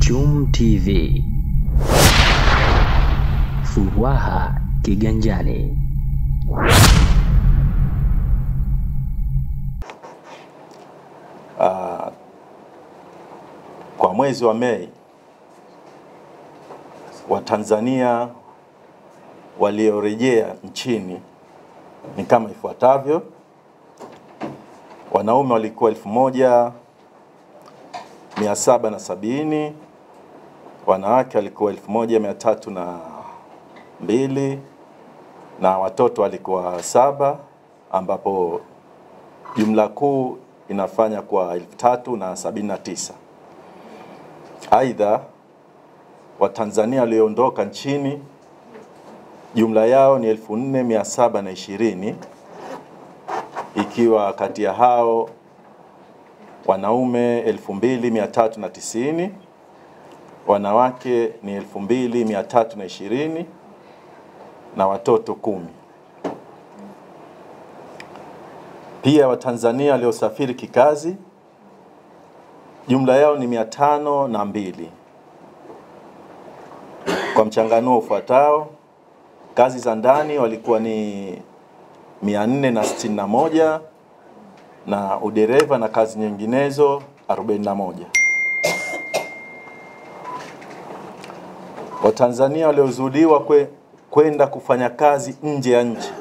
Chum TV. Furaha kiganjani. Kwa mwezi wa Mei, Watanzania waliorejea nchini ni kama ifuatavyo. Wanaume walikuwa 1770, wanawake walikuwa 1302 na watoto walikuwa 7, ambapo jumla kuu inafanya kwa 3079. Aidha, Watanzania walioondoka nchini jumla yao ni 4720, ikiwa kati ya hao wanaume 2390, wanawake ni 2320 na watoto 10. Pia Watanzania waliosafiri kikazi jumla yao ni 502. Kwa mchanganuo ufuatao: kazi za ndani walikuwa ni 461 na udereva na kazi nyinginezo 41. Watanzania waliozuiliwa kwenda kufanya kazi nje ya nchi,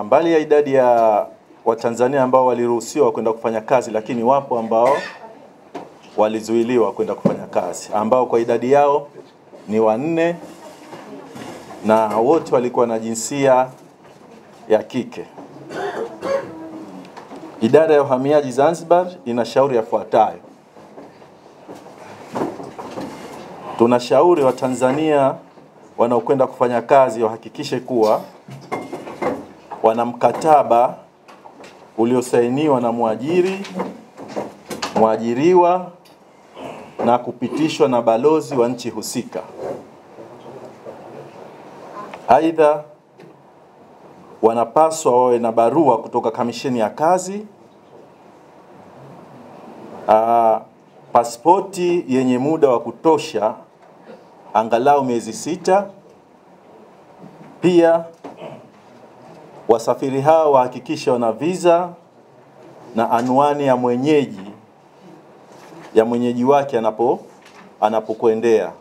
mbali ya idadi ya Watanzania ambao waliruhusiwa kwenda kufanya kazi, lakini wapo ambao walizuiliwa kwenda kufanya kazi, ambao kwa idadi yao ni 4 na wote walikuwa na jinsia ya kike. Idara ya Uhamiaji Zanzibar inashauri yafuatayo: tunashauri Watanzania wanaokwenda kufanya kazi wahakikishe kuwa wana mkataba uliosainiwa na mwajiriwa na kupitishwa na balozi wa nchi husika. Aidha, wanapaswa wawe na barua kutoka Kamisheni ya Kazi, pasipoti yenye muda wa kutosha angalau miezi 6. Pia wasafiri hao wahakikisha wana visa na anwani ya mwenyeji wake anapokwendea.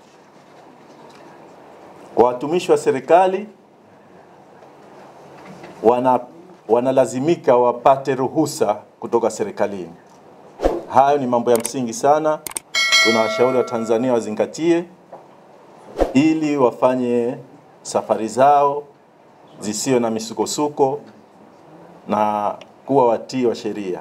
Kwa watumishi wa serikali, wanalazimika wapate ruhusa kutoka serikalini. Hayo ni mambo ya msingi sana, tunawashauri Watanzania wazingatie ili wafanye safari zao zisiwe na misukosuko na kuwa watii wa sheria.